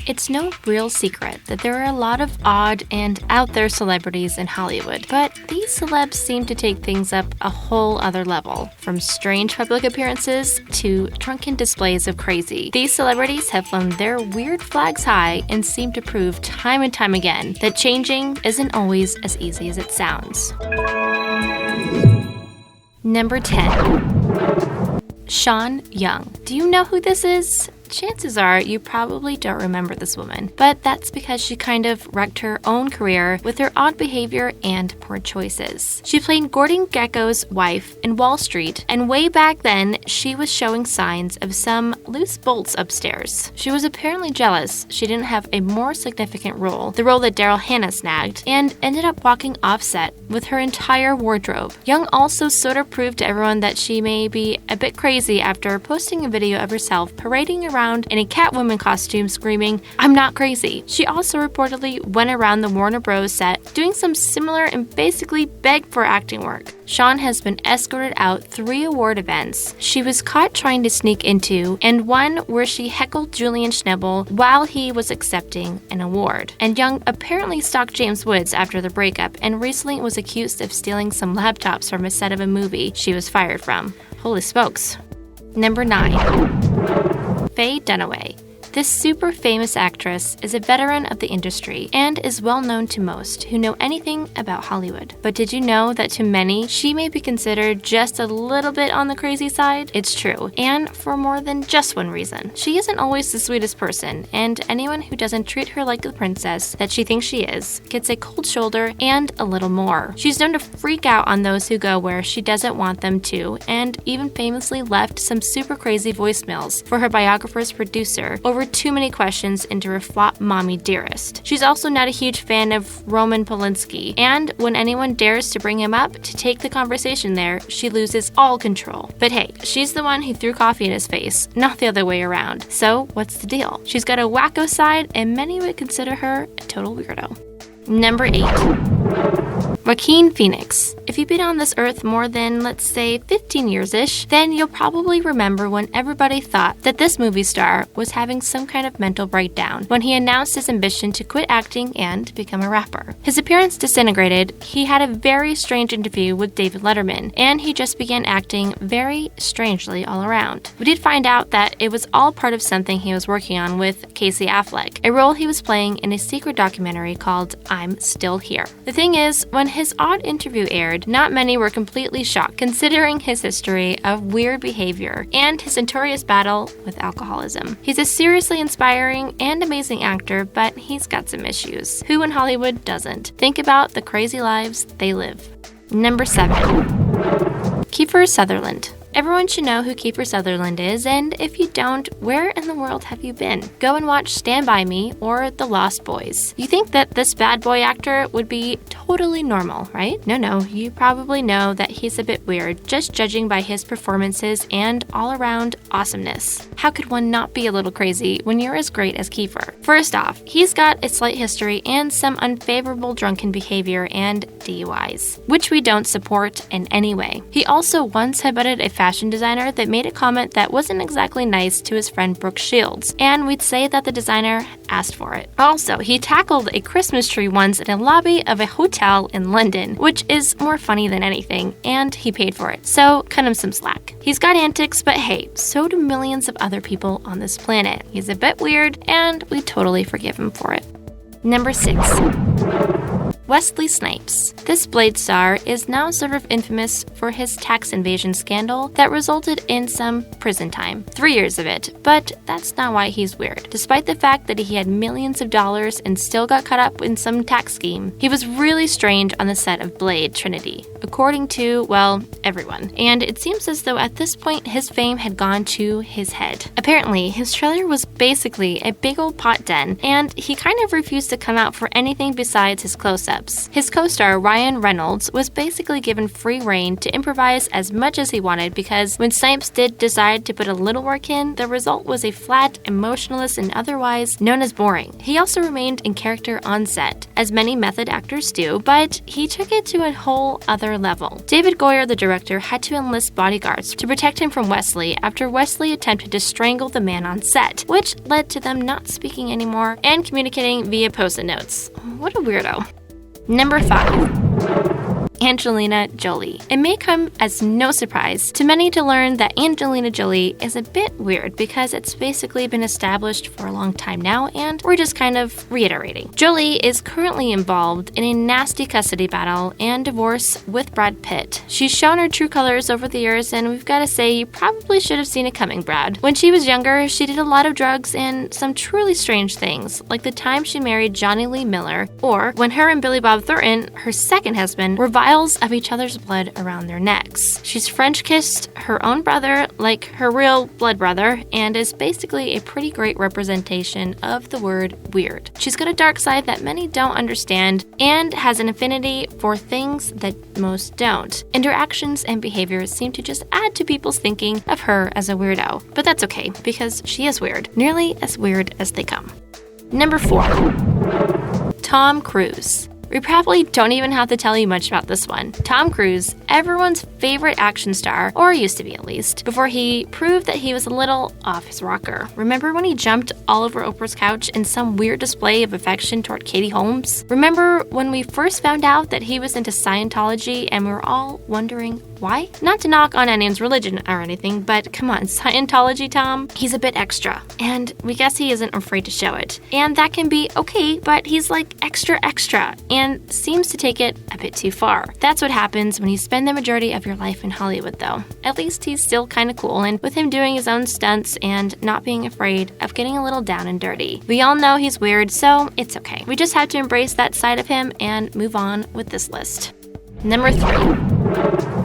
It's no real secret that there are a lot of odd and out there celebrities in Hollywood, but these celebs seem to take things up a whole other level. From strange public appearances to drunken displays of crazy, these celebrities have flown their weird flags high and seem to prove time and time again that changing isn't always as easy as it sounds. Number 10. Sean Young. Do you know who this is? Chances are you probably don't remember this woman, but that's because she kind of wrecked her own career with her odd behavior and poor choices. She played Gordon Gekko's wife in Wall Street, and way back then, she was showing signs of some loose bolts upstairs. She was apparently jealous she didn't have a more significant role, the role that Daryl Hannah snagged, and ended up walking off set with her entire wardrobe. Young also sort of proved to everyone that she may be a bit crazy after posting a video of herself parading around in a Catwoman costume screaming, "I'm not crazy." She also reportedly went around the Warner Bros. Set doing some similar and basically begged for acting work. Sean has been escorted out 3 award events she was caught trying to sneak into, and one where she heckled Julian Schnabel while he was accepting an award. And Young apparently stalked James Woods after the breakup and recently was accused of stealing some laptops from a set of a movie she was fired from. Holy smokes. Number 9. Faye Dunaway. This super famous actress is a veteran of the industry and is well known to most who know anything about Hollywood. But did you know that to many, she may be considered just a little bit on the crazy side? It's true, and for more than just one reason. She isn't always the sweetest person, and anyone who doesn't treat her like the princess that she thinks she is gets a cold shoulder and a little more. She's known to freak out on those who go where she doesn't want them to, and even famously left some super crazy voicemails for her biographer's producer over too many questions into her flop mommy dearest. She's also not a huge fan of Roman Polanski, and when anyone dares to bring him up to take the conversation there, she loses all control. But hey, she's the one who threw coffee in his face, not the other way around. So what's the deal? She's got a wacko side, and many would consider her a total weirdo. Number 8. Joaquin Phoenix. If you've been on this earth more than, let's say, 15 years-ish, then you'll probably remember when everybody thought that this movie star was having some kind of mental breakdown when he announced his ambition to quit acting and become a rapper. His appearance disintegrated, he had a very strange interview with David Letterman, and he just began acting very strangely all around. We did find out that it was all part of something he was working on with Casey Affleck, a role he was playing in a secret documentary called I'm Still Here. The thing is, when his odd interview aired, not many were completely shocked considering his history of weird behavior and his notorious battle with alcoholism. He's a seriously inspiring and amazing actor, but he's got some issues. Who in Hollywood doesn't? Think about the crazy lives they live. Number 7. Kiefer Sutherland. Everyone should know who Kiefer Sutherland is, and if you don't, where in the world have you been? Go and watch Stand By Me or The Lost Boys. You think that this bad boy actor would be totally normal, right? No, you probably know that he's a bit weird, just judging by his performances and all-around awesomeness. How could one not be a little crazy when you're as great as Kiefer? First off, he's got a slight history and some unfavorable drunken behavior and DUIs, which we don't support in any way. He also once headbutted a fashion designer that made a comment that wasn't exactly nice to his friend Brooke Shields, and we'd say that the designer asked for it. Also, he tackled a Christmas tree once in a lobby of a hotel in London, which is more funny than anything, and he paid for it, so cut him some slack. He's got antics, but hey, so do millions of other people on this planet. He's a bit weird, and we totally forgive him for it. Number 6. Wesley Snipes. This Blade star is now sort of infamous for his tax evasion scandal that resulted in some prison time. 3 years of it, but that's not why he's weird. Despite the fact that he had millions of dollars and still got caught up in some tax scheme, he was really strange on the set of Blade Trinity, according to, well, everyone. And it seems as though at this point his fame had gone to his head. Apparently, his trailer was basically a big old pot den, and he kind of refused to come out for anything besides his close-up. celebs. His co-star Ryan Reynolds was basically given free rein to improvise as much as he wanted because when Snipes did decide to put a little work in, the result was a flat, emotionless, and otherwise known as boring. He also remained in character on set, as many method actors do, but he took it to a whole other level. David Goyer, the director, had to enlist bodyguards to protect him from Wesley after Wesley attempted to strangle the man on set, which led to them not speaking anymore and communicating via post-it notes. What a weirdo. Number 5. Angelina Jolie. It may come as no surprise to many to learn that Angelina Jolie is a bit weird because it's basically been established for a long time now and we're just kind of reiterating. Jolie is currently involved in a nasty custody battle and divorce with Brad Pitt. She's shown her true colors over the years and we've got to say you probably should have seen it coming, Brad. When she was younger, she did a lot of drugs and some truly strange things, like the time she married Johnny Lee Miller, or when her and Billy Bob Thornton, her second husband, were vials of each other's blood around their necks. She's French kissed her own brother like her real blood brother and is basically a pretty great representation of the word weird. She's got a dark side that many don't understand and has an affinity for things that most don't. And her actions and behaviors seem to just add to people's thinking of her as a weirdo. But that's okay because she is weird, nearly as weird as they come. Number 4. Tom Cruise. We probably don't even have to tell you much about this one. Tom Cruise, everyone's favorite action star, or used to be at least, before he proved that he was a little off his rocker. Remember when he jumped all over Oprah's couch in some weird display of affection toward Katie Holmes? Remember when we first found out that he was into Scientology and we were all wondering why? Not to knock on anyone's religion or anything, but come on, Scientology Tom, he's a bit extra, and we guess he isn't afraid to show it. And that can be okay, but he's like extra, and seems to take it a bit too far. That's what happens when you spend the majority of your life in Hollywood, though. At least he's still kind of cool, and with him doing his own stunts and not being afraid of getting a little down and dirty. We all know he's weird, so it's okay. We just have to embrace that side of him and move on with this list. Number 3.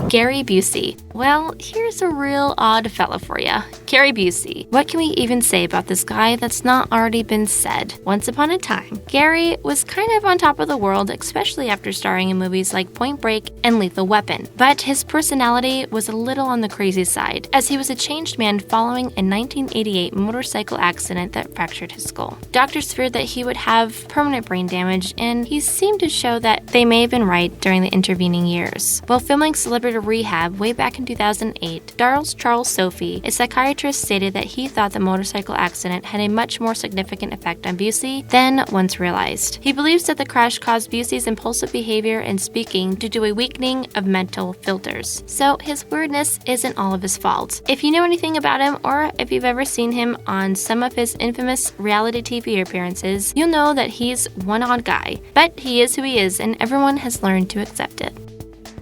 Gary Busey. Well, here's a real odd fella for you. Gary Busey. What can we even say about this guy that's not already been said? Once upon a time, Gary was kind of on top of the world, especially after starring in movies like Point Break and Lethal Weapon. But his personality was a little on the crazy side, as he was a changed man following a 1988 motorcycle accident that fractured his skull. Doctors feared that he would have permanent brain damage, and he seemed to show that they may have been right during the intervening years. While filming Celebrity Rehab way back in 2008, Charles Sophie, a psychiatrist, stated that he thought the motorcycle accident had a much more significant effect on Busey than once realized. He believes that the crash caused Busey's impulsive behavior and speaking due to a weakening of mental filters. So his weirdness isn't all of his fault. If you know anything about him, or if you've ever seen him on some of his infamous reality TV appearances, you'll know that he's one odd guy. But he is who he is, and everyone has learned to accept it.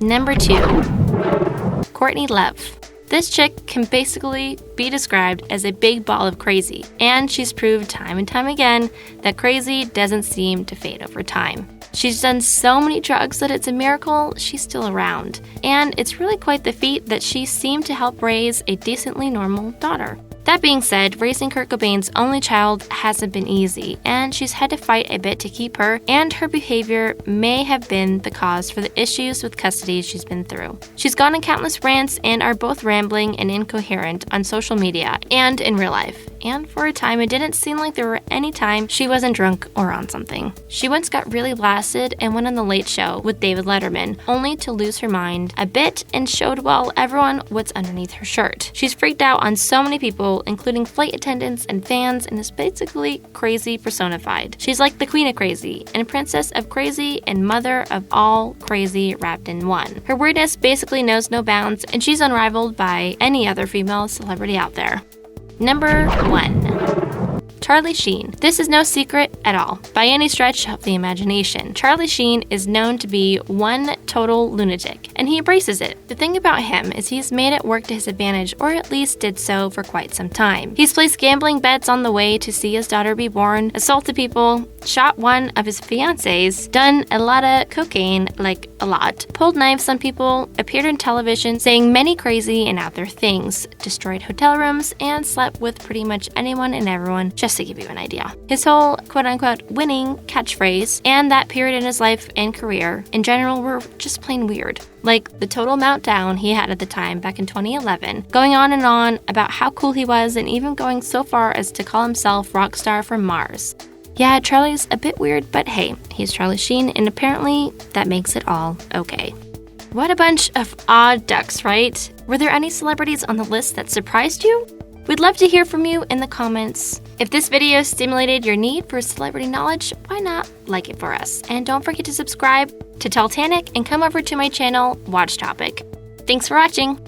Number 2. COURTNEY Love. This chick can basically be described as a big ball of crazy, and she's proved time and time again that crazy doesn't seem to fade over time. She's done so many drugs that it's a miracle she's still around, and it's really quite the feat that she seemed to help raise a decently normal daughter. That being said, raising Kurt Cobain's only child hasn't been easy, and she's had to fight a bit to keep her, and her behavior may have been the cause for the issues with custody she's been through. She's gone on countless rants and are both rambling and incoherent on social media and in real life. And for a time, it didn't seem like there were any time she wasn't drunk or on something. She once got really blasted and went on The Late Show with David Letterman, only to lose her mind a bit and showed everyone what's underneath her shirt. She's freaked out on so many people, including flight attendants and fans, and is basically crazy personified. She's like the queen of crazy, and princess of crazy, and mother of all crazy wrapped in one. Her weirdness basically knows no bounds, and she's unrivaled by any other female celebrity out there. Number 1. Charlie Sheen. This is no secret at all, by any stretch of the imagination. Charlie Sheen is known to be one total lunatic, and he embraces it. The thing about him is he's made it work to his advantage, or at least did so for quite some time. He's placed gambling bets on the way to see his daughter be born, assaulted people, shot one of his fiancées, done a lot of cocaine, like a lot, pulled knives on people, appeared on television saying many crazy and out there things, destroyed hotel rooms, and slept with pretty much anyone and everyone, just to give you an idea. His whole quote-unquote winning catchphrase and that period in his life and career in general were just plain weird. Like the total meltdown he had at the time back in 2011, going on and on about how cool he was and even going so far as to call himself Rockstar from Mars. Yeah, Charlie's a bit weird, but hey, he's Charlie Sheen, and apparently that makes it all okay. What a bunch of odd ducks, right? Were there any celebrities on the list that surprised you? We'd love to hear from you in the comments. If this video stimulated your need for celebrity knowledge, why not like it for us? And don't forget to subscribe to Titanic and come over to my channel, Watch Topic. Thanks for watching!